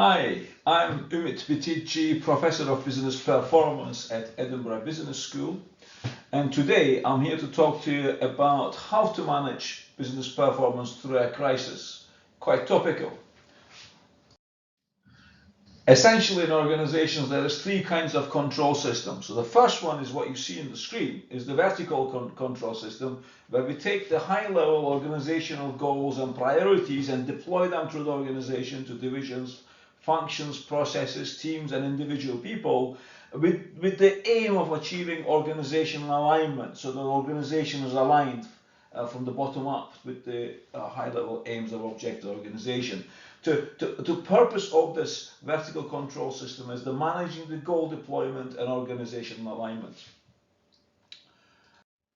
Hi, I'm Umit Bititci, Professor of Business Performance at Edinburgh Business School, and today I'm here to talk to you about how to manage business performance through a crisis. Quite topical. Essentially, in organizations, there is three kinds of control systems. So the first one is what you see on the screen, is the vertical control system, where we take the high-level organizational goals and priorities and deploy them through the organization to divisions, functions, processes, teams, and individual people with the aim of achieving organizational alignment. So the organization is aligned from the bottom up with the high-level aims of objective organization. The purpose of this vertical control system is the managing the goal deployment and organizational alignment.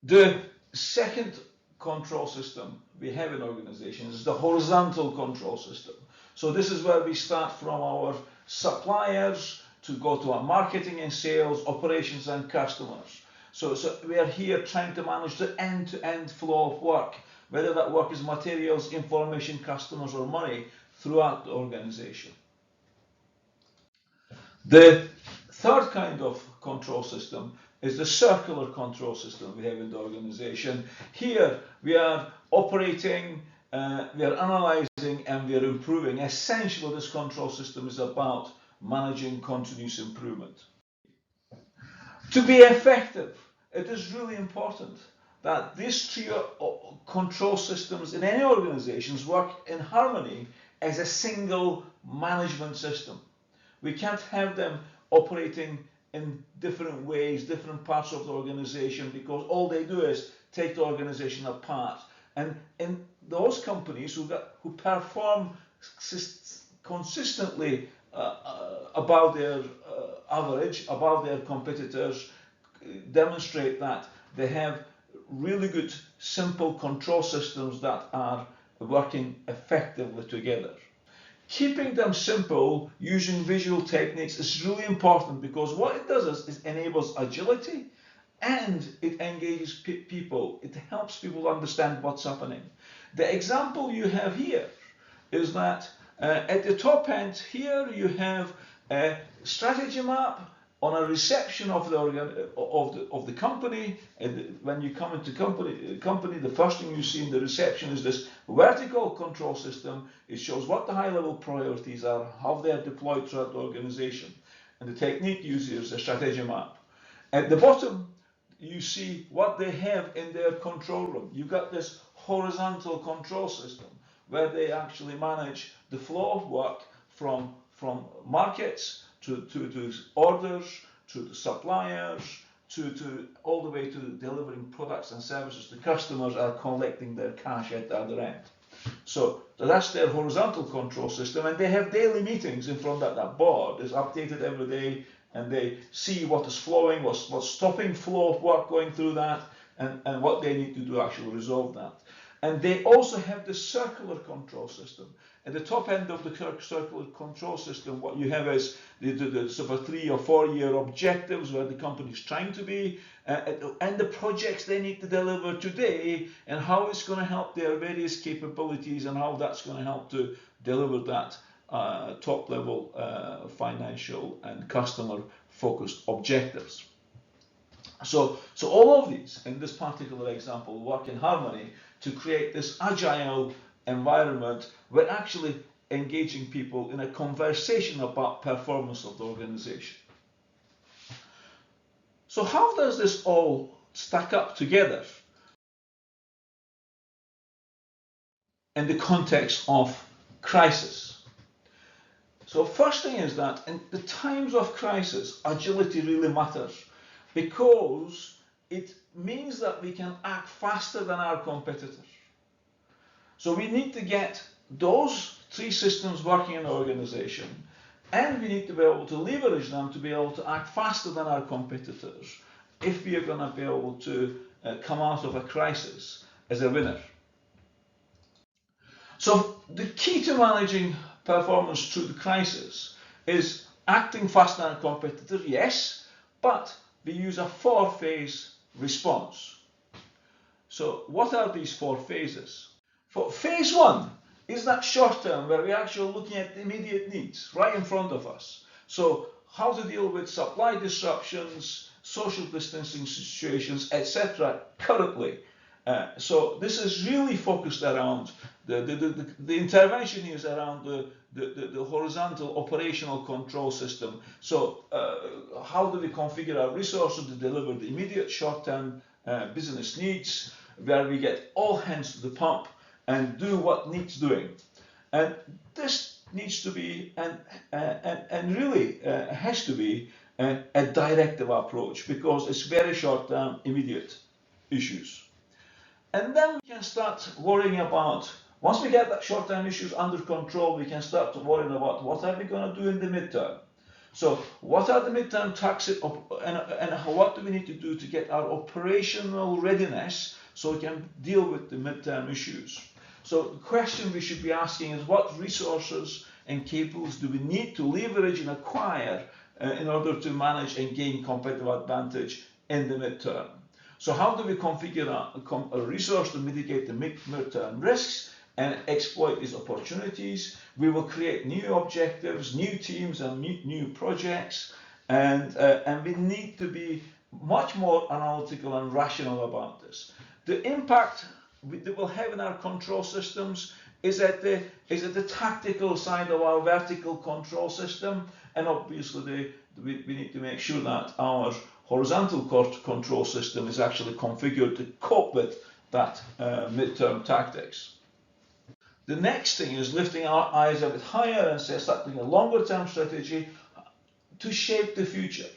The second control system we have in organizations is the horizontal control system. So this is where we start from our suppliers to go to our marketing and sales, operations and customers. So we are here trying to manage the end-to-end flow of work, whether that work is materials, information, customers or money, throughout the organization. The third kind of control system is the circular control system we have in the organization. Here we are operating, we are analyzing and we are improving. Essentially, this control system is about managing continuous improvement. To be effective, it is really important that these three control systems in any organizations work in harmony as a single management system. We can't have them operating in different ways, different parts of the organization, because all they do is take the organization apart. And in those companies who perform consistently above their average, above their competitors, demonstrate that they have really good, simple control systems that are working effectively together. Keeping them simple using visual techniques is really important, because what it does is it enables agility and it engages people. It helps people understand what's happening. The example you have here is that at the top end here you have a strategy map on a reception of the company. And when you come into company, the first thing you see in the reception is this vertical control system. It shows what the high-level priorities are, how they are deployed throughout the organization, and the technique used here is a strategy map. At the bottom, you see what they have in their control room. You've got this horizontal control system where they actually manage the flow of work from markets to orders, to the suppliers, to all the way to delivering products and services to customers are collecting their cash at the other end. So that's their horizontal control system, and they have daily meetings in front of that board. It's updated every day, and they see what is flowing, what's stopping flow of work going through that, and what they need to do to actually resolve that. And they also have the circular control system. At the top end of the circular control system, what you have is the sort of 3 or 4 year objectives where the company is trying to be, and the projects they need to deliver today, and how it's going to help their various capabilities, and how that's going to help to deliver that top level financial and customer focused objectives. So all of these, in this particular example, work in harmony to create this agile environment. We're actually engaging people in a conversation about performance of the organization. So how does this all stack up together in the context of crisis? So first thing is that in the times of crisis, agility really matters, because it means that we can act faster than our competitors. So we need to get those three systems working in the organization, and we need to be able to leverage them to be able to act faster than our competitors if we are going to be able to come out of a crisis as a winner. So the key to managing performance through the crisis is acting faster than our competitors, yes, but we use a 4-phase response. So what are these 4 phases? For phase 1 is that short term where we're actually looking at the immediate needs right in front of us. So how to deal with supply disruptions, social distancing situations, etc. currently. So this is really focused around the intervention is around the horizontal operational control system. So how do we configure our resources to deliver the immediate short-term business needs, where we get all hands to the pump and do what needs doing. And this needs to be and really has to be a directive approach, because it's very short-term, immediate issues. And then we can start worrying about, once we get that short-term issues under control, we can start worrying about what are we going to do in the midterm. So what are the midterm taxes and what do we need to do to get our operational readiness so we can deal with the midterm issues. So the question we should be asking is, what resources and capabilities do we need to leverage and acquire in order to manage and gain competitive advantage in the midterm? So how do we configure a resource to mitigate the midterm risks and exploit these opportunities? We will create new objectives, new teams, and new projects, and we need to be much more analytical and rational about this. The impact that we'll have in our control systems is at the tactical side of our vertical control system, and obviously we need to make sure that our horizontal control system is actually configured to cope with that midterm tactics. The next thing is lifting our eyes a bit higher and setting a longer term strategy to shape the future.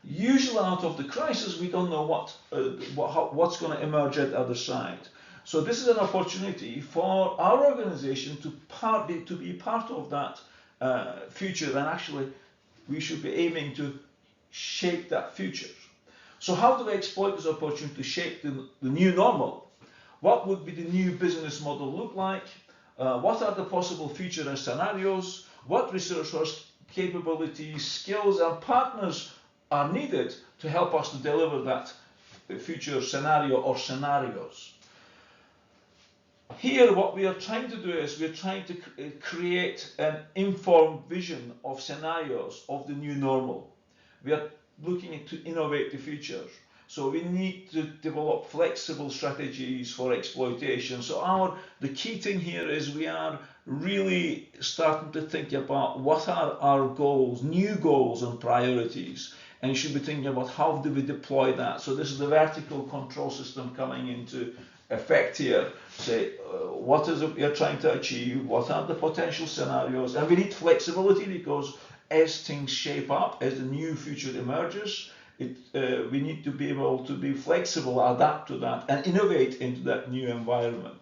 Usually out of the crisis, we don't know what's going to emerge at the other side. So this is an opportunity for our organization to be part of that future, and actually we should be aiming to shape that future. So how do we exploit this opportunity to shape the new normal? What would be the new business model look like? What are the possible future scenarios? What resources, capabilities, skills, and partners are needed to help us to deliver that future scenario or scenarios? Here, what we are trying to do is we're trying to create an informed vision of scenarios of the new normal. We are looking to innovate the future. So we need to develop flexible strategies for exploitation. So the key thing here is we are really starting to think about what are our goals, new goals and priorities. And you should be thinking about how do we deploy that. So this is the vertical control system coming into effect here. Say, what is it we are trying to achieve? What are the potential scenarios? And we need flexibility, because as things shape up, as the new future emerges, we need to be able to be flexible, adapt to that, and innovate into that new environment.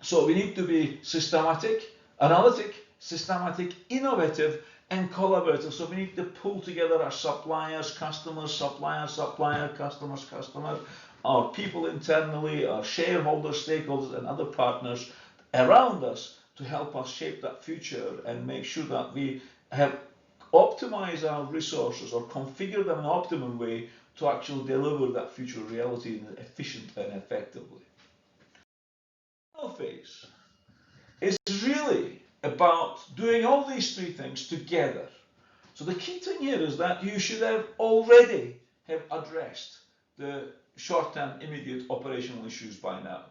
So we need to be systematic, analytic, innovative, and collaborative. So we need to pull together our suppliers, customers, customers, our people internally, our shareholders, stakeholders, and other partners around us to help us shape that future and make sure that we have optimize our resources or configure them in an optimum way to actually deliver that future reality efficiently and effectively. The final phase is really about doing all these three things together. So the key thing here is that you should have already have addressed the short-term immediate operational issues by now.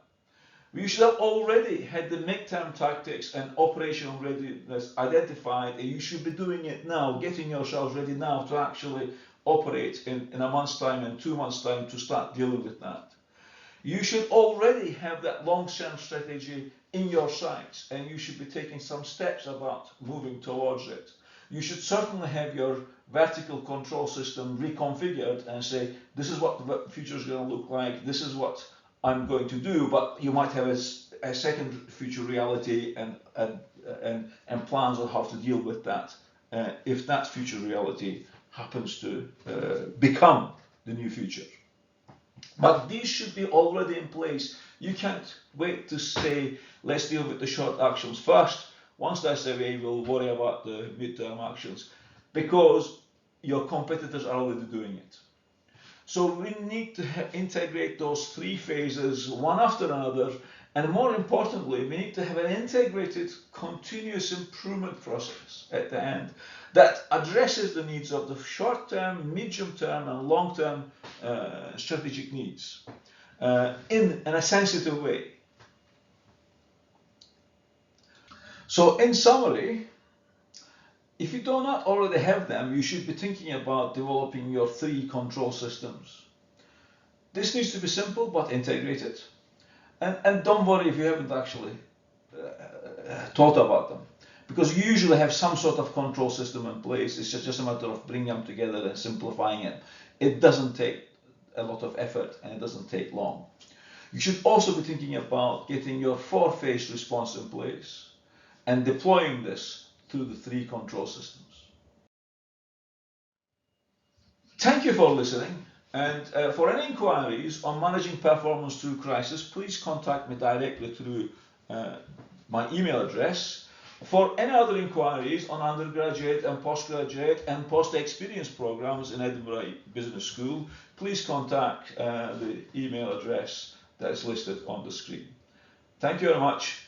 You should have already had the midterm tactics and operational readiness identified, and you should be doing it now, getting yourselves ready now to actually operate in a month's time and 2 months' time to start dealing with that. You should already have that long-term strategy in your sights, and you should be taking some steps about moving towards it. You should certainly have your vertical control system reconfigured and say, this is what the future is going to look like, this is what I'm going to do, but you might have a second future reality and plans on how to deal with that if that future reality happens to become the new future. But these should be already in place. You can't wait to say, let's deal with the short actions first. Once that's away, we'll worry about the midterm actions, because your competitors are already doing it. So we need to integrate those three phases one after another And more importantly, we need to have an integrated continuous improvement process at the end that addresses the needs of the short-term, medium-term, and long-term strategic needs in a sensitive way. So in summary, if you do not already have them, you should be thinking about developing your 3 control systems. This needs to be simple but integrated. And don't worry if you haven't actually thought about them, because you usually have some sort of control system in place. It's just a matter of bringing them together and simplifying it. It doesn't take a lot of effort and it doesn't take long. You should also be thinking about getting your 4-phase response in place and deploying this through the 3 control systems. Thank you for listening. And for any inquiries on managing performance through crisis, please contact me directly through my email address. For any other inquiries on undergraduate and postgraduate and post-experience programs in Edinburgh Business School, please contact the email address that is listed on the screen. Thank you very much.